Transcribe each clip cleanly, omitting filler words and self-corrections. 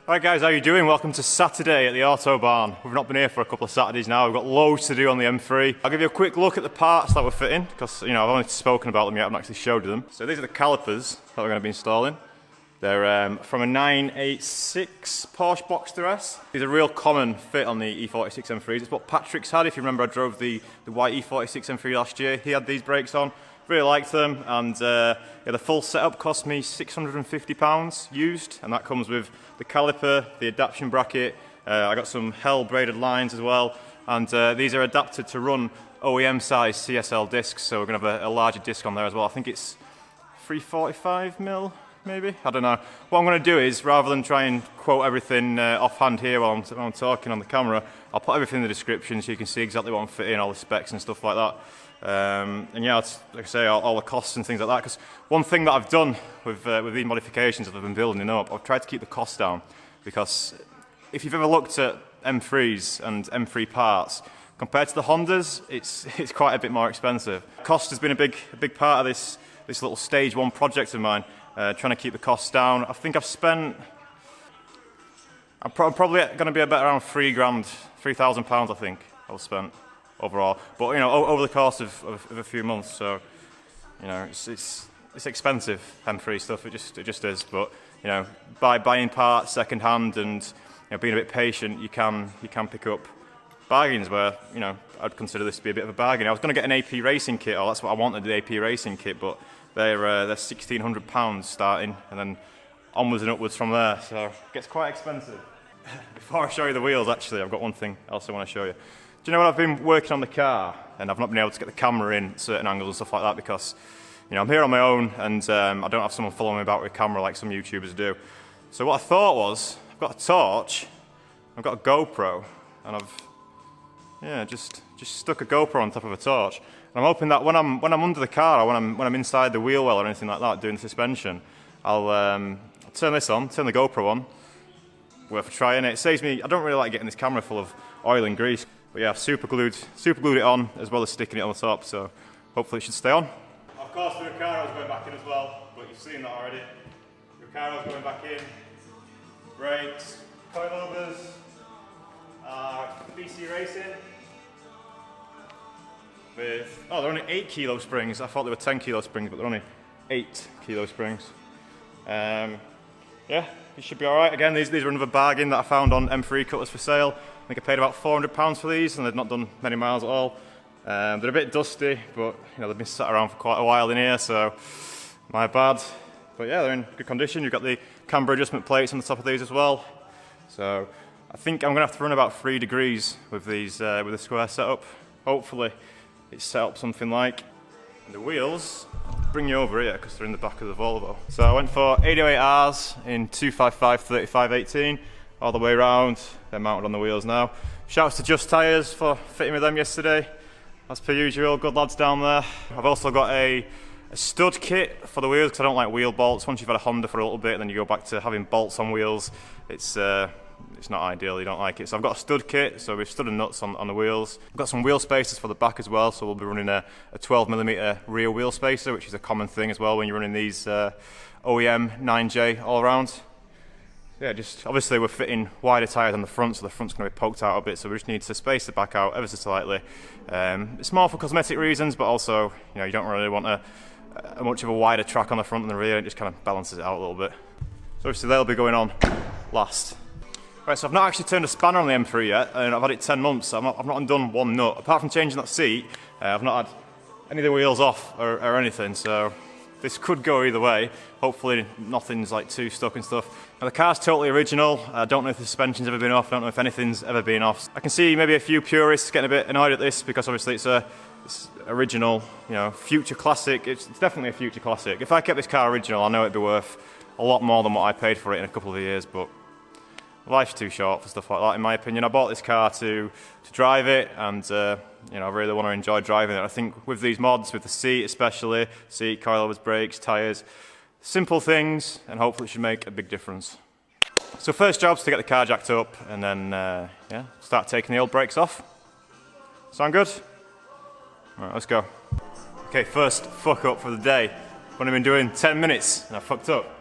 Right guys, how you doing? Welcome to Saturday at the Auto Barn. We've not been here for a couple of Saturdays now. We've got loads to do on the M3. I'll give you a quick look at the parts that we're fitting, because I've only spoken about them yet, I haven't actually showed you them. So these are the calipers that we're going to be installing. They're from a 986 Porsche Boxster S. These are a real common fit on the E46 M3s. It's what Patrick's had. If you remember, I drove the white E46 M3 last year. He had these brakes on. Really liked them, and yeah, the full setup cost me £650 used, and that comes with the caliper, the adaptation bracket. I got some Hell braided lines as well, and these are adapted to run OEM size CSL discs, so we're going to have a larger disc on there as well. I think it's 345mm, maybe? I don't know. What I'm going to do is, rather than try and quote everything offhand here while I'm talking on the camera, I'll put everything in the description so you can see exactly what I'm fitting, all the specs and stuff like that. And yeah, like I say, all the costs and things like that, because one thing that I've done with these modifications that I've been building them up, I've tried to keep the costs down, because if you've ever looked at M3s and M3 parts, compared to the Hondas, it's quite a bit more expensive. Cost has been a big part of this little stage one project of mine, trying to keep the costs down. I think I'm probably going to be about around £3,000, I think I've spent overall, but over the course of a few months. So it's expensive M3 stuff. It just is. But by buying parts second hand and being a bit patient, you can pick up bargains where I'd consider this to be a bit of a bargain. I was going to get an AP racing kit, or that's what I wanted, the AP racing kit, but they're £1,600 starting, and then onwards and upwards from there. So it gets quite expensive. Before I show you the wheels, actually, I've got one thing else I want to show you. Do you know when I've been working on the car and I've not been able to get the camera in certain angles and stuff like that, because I'm here on my own and I don't have someone following me about with a camera like some YouTubers do. So what I thought was, I've got a torch, I've got a GoPro, and I've just stuck a GoPro on top of a torch. And I'm hoping that when I'm under the car, or when I'm inside the wheel well or anything like that doing the suspension, I'll turn this on, turn the GoPro on. Worth a try, and it saves me. I don't really like getting this camera full of oil and grease. But yeah, I've super glued it on, as well as sticking it on the top, so hopefully it should stay on. Of course the Recaro's going back in as well, but you've seen that already. Recaro's going back in, brakes, coilovers, BC Racing. With, they're only 8 kilo springs. I thought they were 10 kilo springs, but they're only 8 kilo springs. Yeah, it should be alright. Again, these are another bargain that I found on M3 cutters for sale. I think I paid about £400 for these, and they've not done many miles at all. They're a bit dusty, but they've been sat around for quite a while in here, so my bad. But yeah, they're in good condition. You've got the camber adjustment plates on the top of these as well. So I think I'm going to have to run about 3 degrees with these with the square setup. Hopefully it's set up something like. And the wheels, I'll bring you over here because they're in the back of the Volvo. So I went for AD08Rs in 255/35/18. All the way around. They're mounted on the wheels now. Shouts to Just Tyres for fitting with them yesterday. As per usual, good lads down there. I've also got a stud kit for the wheels because I don't like wheel bolts. Once you've had a Honda for a little bit, then you go back to having bolts on wheels. It's not ideal, you don't like it. So I've got a stud kit, so we've stud and nuts on the wheels. I've got some wheel spacers for the back as well, so we'll be running a 12mm rear wheel spacer, which is a common thing as well when you're running these OEM 9J all around. Yeah, just obviously we're fitting wider tyres on the front, so the front's going to be poked out a bit, so we just need to space the back out ever so slightly. It's more for cosmetic reasons, but also you don't really want a much of a wider track on the front and the rear. It just kind of balances it out a little bit. So obviously they'll be going on last. Right, so I've not actually turned a spanner on the M3 yet, and I've had it 10 months. I've not undone one nut. Apart from changing that seat, I've not had any of the wheels off or anything, so this could go either way. Hopefully nothing's like too stuck and stuff. Now the car's totally original. I don't know if the suspension's ever been off. I don't know if anything's ever been off. I can see maybe a few purists getting a bit annoyed at this because obviously it's original, future classic. It's definitely a future classic. If I kept this car original, I know it'd be worth a lot more than what I paid for it in a couple of years, but life's too short for stuff like that, in my opinion. I bought this car to drive it, and I really want to enjoy driving it. I think with these mods, with the seat especially, seat, coilovers, brakes, tyres, simple things, and hopefully it should make a big difference. So first job's to get the car jacked up, and then yeah, start taking the old brakes off. Sound good? Alright, let's go. Okay, first fuck up for the day. I've only been doing 10 minutes, and I fucked up.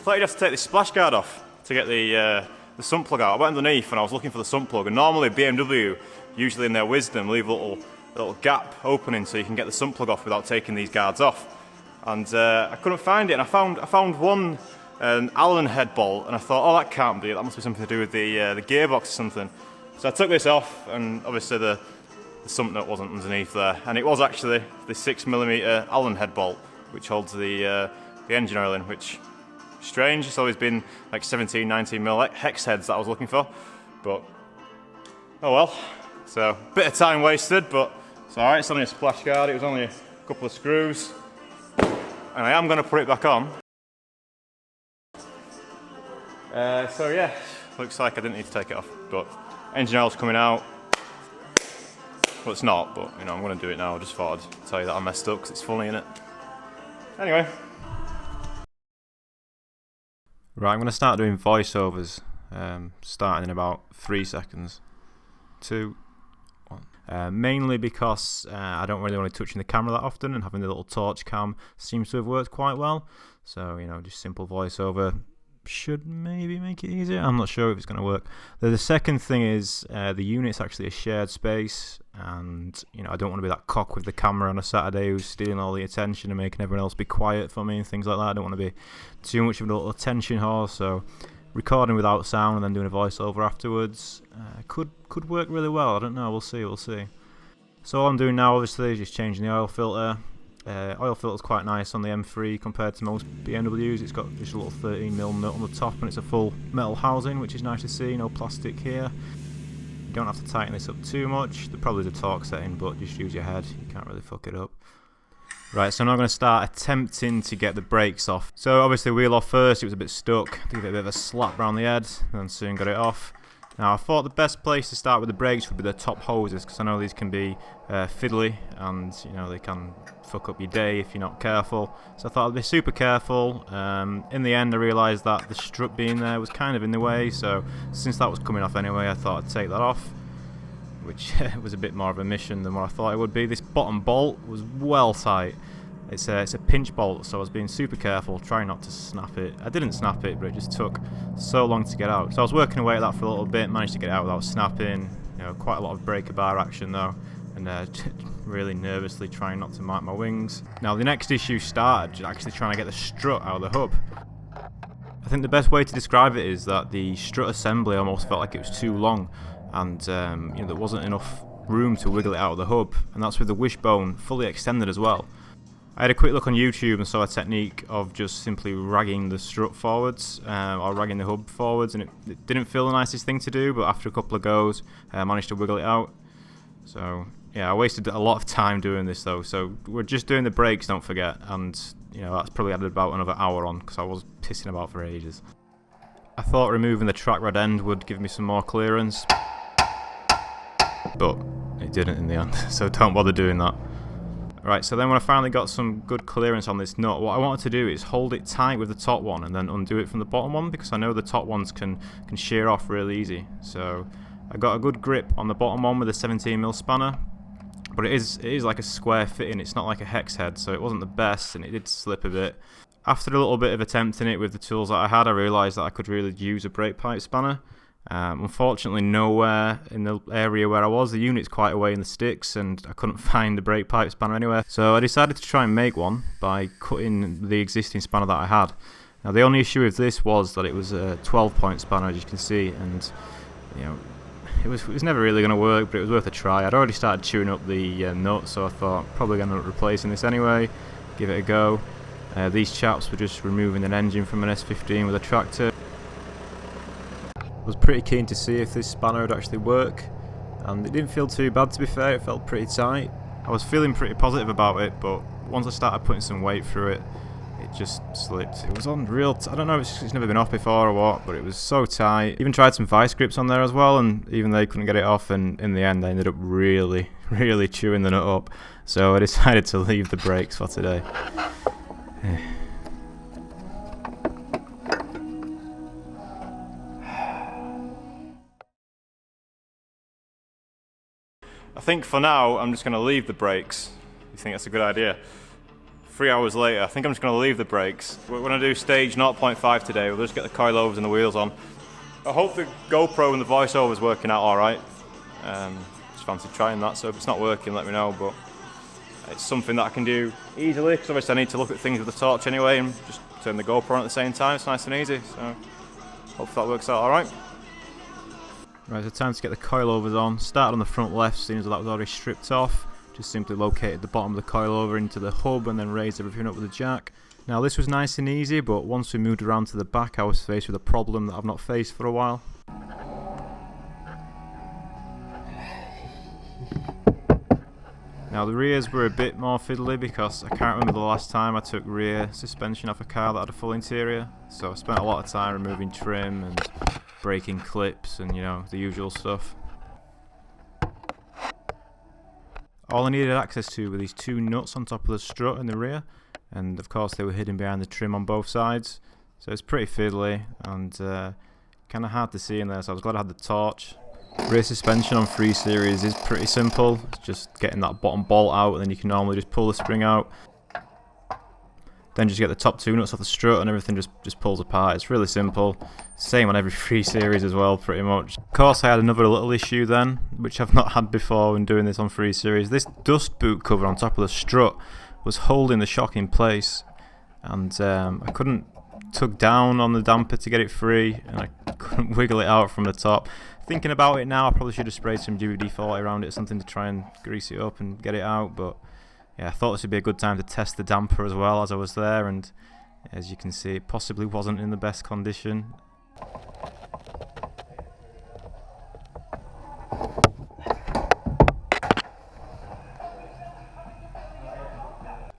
thought you'd have to take the splash guard off to get the sump plug out. I went underneath and I was looking for the sump plug, and normally BMW, usually in their wisdom, leave a little gap opening so you can get the sump plug off without taking these guards off. And I couldn't find it, and I found one, an Allen head bolt, and I thought, oh, that can't be it, that must be something to do with the gearbox or something. So I took this off, and obviously the sump nut wasn't underneath there, and it was actually the 6mm Allen head bolt, which holds the engine oil in, which is strange. It's always been like 17, 19mm hex heads that I was looking for, but oh well. So, bit of time wasted, but it's alright, it's only a splash guard, it was only a couple of screws, and I am going to put it back on. So yeah, looks like I didn't need to take it off, but engine oil's coming out. Well, it's not, but you know, I'm going to do it now. I just thought I'd tell you that I messed up because it's funny, innit? Anyway. Right, I'm going to start doing voiceovers, starting in about 3 seconds. 2, 1. Mainly because I don't really want to touch the camera that often, and having the little torch cam seems to have worked quite well. So, you know, just simple voiceover should maybe make it easier. I'm not sure if it's going to work. The second thing is the unit's actually a shared space, and you know, I don't want to be that cock with the camera on a Saturday who's stealing all the attention and making everyone else be quiet for me and things like that. I don't want to be too much of a little attention whore, so recording without sound and then doing a voiceover afterwards could work really well. I don't know, we'll see. So all I'm doing now obviously is just changing the oil filter. Oil filter's quite nice on the M3 compared to most BMWs. It's got just a little 13mm nut on the top, and it's a full metal housing, which is nice to see, no plastic here. You don't have to tighten this up too much. There probably is a torque setting, but just use your head, you can't really fuck it up. Right, so I'm now going to start attempting to get the brakes off. So obviously wheel off first, it was a bit stuck, give it a bit of a slap around the head, and then soon got it off. Now I thought the best place to start with the brakes would be the top hoses, because I know these can be fiddly, and you know, they can fuck up your day if you're not careful. So I thought I'd be super careful. In the end I realised that the strut being there was kind of in the way, so since that was coming off anyway, I thought I'd take that off, which was a bit more of a mission than what I thought it would be. This bottom bolt was well tight. It's a pinch bolt, so I was being super careful, trying not to snap it. I didn't snap it, but it just took so long to get out. So I was working away at that for a little bit, managed to get it out without snapping. You know, quite a lot of breaker bar action though, and really nervously trying not to mark my wings. Now the next issue started actually trying to get the strut out of the hub. I think the best way to describe it is that the strut assembly almost felt like it was too long, and you know, there wasn't enough room to wiggle it out of the hub, and that's with the wishbone fully extended as well. I had a quick look on YouTube and saw a technique of just simply ragging the strut forwards, or ragging the hub forwards, and it didn't feel the nicest thing to do, but after a couple of goes I managed to wiggle it out. So yeah, I wasted a lot of time doing this though, so we're just doing the brakes, don't forget, and you know, that's probably added about another hour on because I was pissing about for ages. I thought removing the track rod end would give me some more clearance, but it didn't in the end, so don't bother doing that. Right, so then when I finally got some good clearance on this nut, what I wanted to do is hold it tight with the top one and then undo it from the bottom one, because I know the top ones can shear off real easy. So I got a good grip on the bottom one with a 17mm spanner, but it is like a square fitting, it's not like a hex head, so it wasn't the best and it did slip a bit. After a little bit of attempting it with the tools that I had, I realised that I could really use a brake pipe spanner. Unfortunately nowhere in the area where I was, the unit's quite away in the sticks and I couldn't find the brake pipe spanner anywhere, so I decided to try and make one by cutting the existing spanner that I had. Now the only issue with this was that it was a 12-point spanner, as you can see, and you know, it was never really going to work, but it was worth a try. I'd already started chewing up the nut, so I thought probably going to end up replacing this anyway, give it a go. These chaps were just removing an engine from an S15 with a tractor. I was pretty keen to see if this spanner would actually work, and it didn't feel too bad, to be fair. It felt pretty tight. I was feeling pretty positive about it, but once I started putting some weight through it, it just slipped. It was on real I don't know if it's never been off before or what, but it was so tight. Even tried some vice grips on there as well, and even they couldn't get it off, and in the end I ended up really chewing the nut up, so I decided to leave the brakes for today. I think for now I'm just going to leave the brakes. You think that's a good idea? 3 hours later. I think I'm just going to leave the brakes. We're going to do stage 0.5 today. We'll just get the coilovers and the wheels on. I hope the GoPro and the voiceover is working out alright. Just fancy trying that, so if it's not working, let me know. But it's something that I can do easily, because obviously I need to look at things with the torch anyway, and just turn the GoPro on at the same time. It's nice and easy, so hopefully that works out alright. Right, so time to get the coilovers on. Started on the front left, seeing as that was already stripped off. Just simply located the bottom of the coilover into the hub and then raised everything up with a jack. Now this was nice and easy, but once we moved around to the back I was faced with a problem that I've not faced for a while. Now the rears were a bit more fiddly because I can't remember the last time I took rear suspension off a car that had a full interior. So I spent a lot of time removing trim and breaking clips and, you know, the usual stuff. All I needed access to were these two nuts on top of the strut in the rear, and of course they were hidden behind the trim on both sides, so it's pretty fiddly and kind of hard to see in there, so I was glad I had the torch. Rear suspension on 3 Series is pretty simple. It's just getting that bottom bolt out, and then you can normally just pull the spring out. Then just get the top 2 nuts off the strut and everything just pulls apart. It's really simple. Same on every 3 Series as well, pretty much. Of course I had another little issue then, which I've not had before when doing this on 3 Series. This dust boot cover on top of the strut was holding the shock in place, and I couldn't tug down on the damper to get it free, and I couldn't wiggle it out from the top. Thinking about it now, I probably should have sprayed some WD-40 around it or something to try and grease it up and get it out, but yeah, I thought this would be a good time to test the damper as well as I was there, and as you can see, it possibly wasn't in the best condition.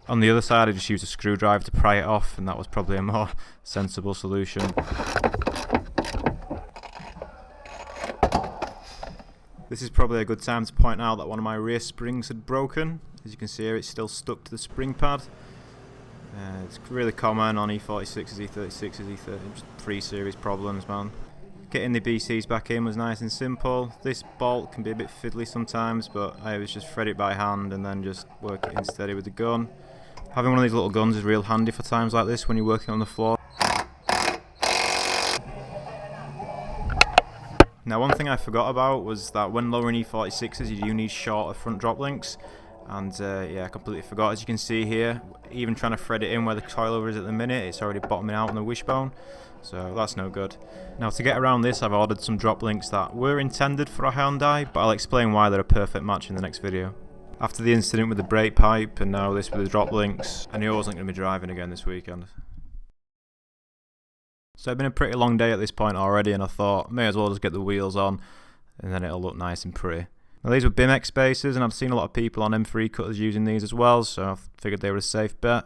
On the other side, I just used a screwdriver to pry it off, and that was probably a more sensible solution. This is probably a good time to point out that one of my rear springs had broken. As you can see here, it's still stuck to the spring pad. It's really common on E46s, E36s, E30s, just 3 Series problems, man. Getting the BCs back in was nice and simple. This bolt can be a bit fiddly sometimes, but I always just thread it by hand and then just work it in steady with the gun. Having one of these little guns is real handy for times like this when you're working on the floor. Now, one thing I forgot about was that when lowering E46s you do need shorter front drop links, and yeah, I completely forgot. As you can see here, even trying to thread it in where the coilover is at the minute, it's already bottoming out on the wishbone, so that's no good. Now, to get around this, I've ordered some drop links that were intended for a Hyundai, but I'll explain why they're a perfect match in the next video. After the incident with the brake pipe and now this with the drop links, I knew I wasn't going to be driving again this weekend. So it's been a pretty long day at this point already, and I thought may as well just get the wheels on and then it'll look nice and pretty. Now these were BIMX spacers, and I've seen a lot of people on M3 cutters using these as well, so I figured they were a safe bet.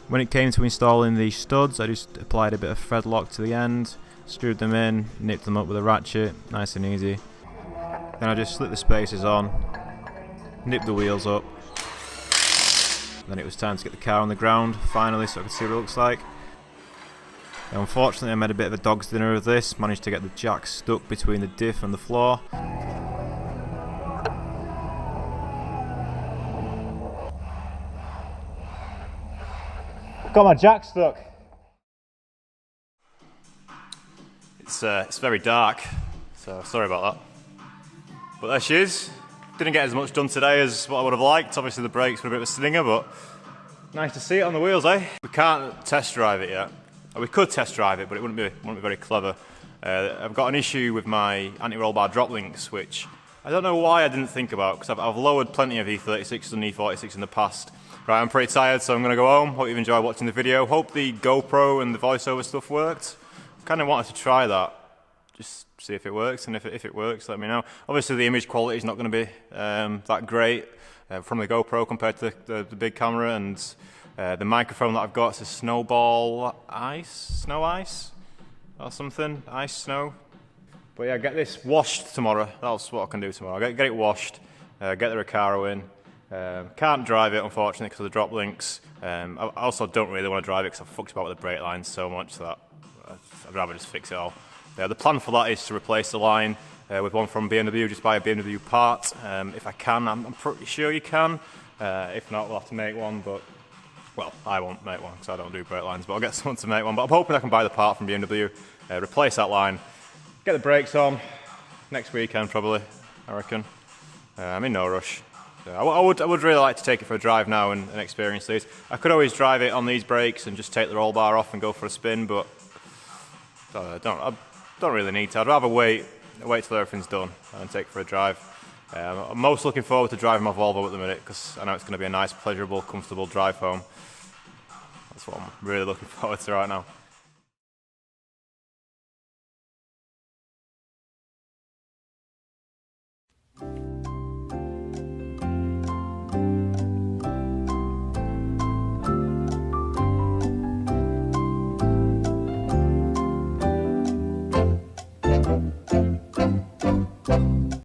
When it came to installing these studs, I just applied a bit of thread lock to the end, screwed them in, nipped them up with a ratchet, nice and easy. Then I just slid the spacers on, nipped the wheels up. Then it was time to get the car on the ground, finally, so I could see what it looks like. Now, unfortunately, I made a bit of a dog's dinner of this, managed to get the jack stuck between the diff and the floor. Got my jack stuck. It's very dark, so sorry about that. But there she is. Didn't get as much done today as what I would have liked. Obviously the brakes were a bit of a stinger, but nice to see it on the wheels, eh? We can't test drive it yet. We could test drive it, but it wouldn't be very clever. I've got an issue with my anti-roll bar drop links, which I don't know why I didn't think about, because I've lowered plenty of E36s and E46s in the past. Right, I'm pretty tired, so I'm going to go home. Hope you've enjoyed watching the video. Hope the GoPro and the voiceover stuff worked. Kind of wanted to try that, just see if it works, and if it works, let me know. Obviously the image quality is not going to be that great from the GoPro compared to the big camera, and the microphone that I've got is a snow ice, or something, ice, snow. But yeah, get this washed tomorrow. That's what I can do tomorrow. Get it washed, get the Recaro in. Can't drive it, unfortunately, because of the drop links. I also don't really want to drive it because I've fucked about with the brake lines so much that I'd rather just fix it all. The plan for that is to replace the line with one from BMW, just buy a BMW part. If I can, I'm pretty sure you can. If not, we'll have to make one, but Well, I won't make one because I don't do brake lines, but I'll get someone to make one. But I'm hoping I can buy the part from BMW, replace that line, get the brakes on next weekend probably, I reckon. I'm in no rush. I would really like to take it for a drive now and experience these. I could always drive it on these brakes and just take the roll bar off and go for a spin, but I don't really need to. I'd rather wait till everything's done and take it for a drive. I'm most looking forward to driving my Volvo at the minute because I know it's going to be a nice, pleasurable, comfortable drive home. That's what I'm really looking forward to right now.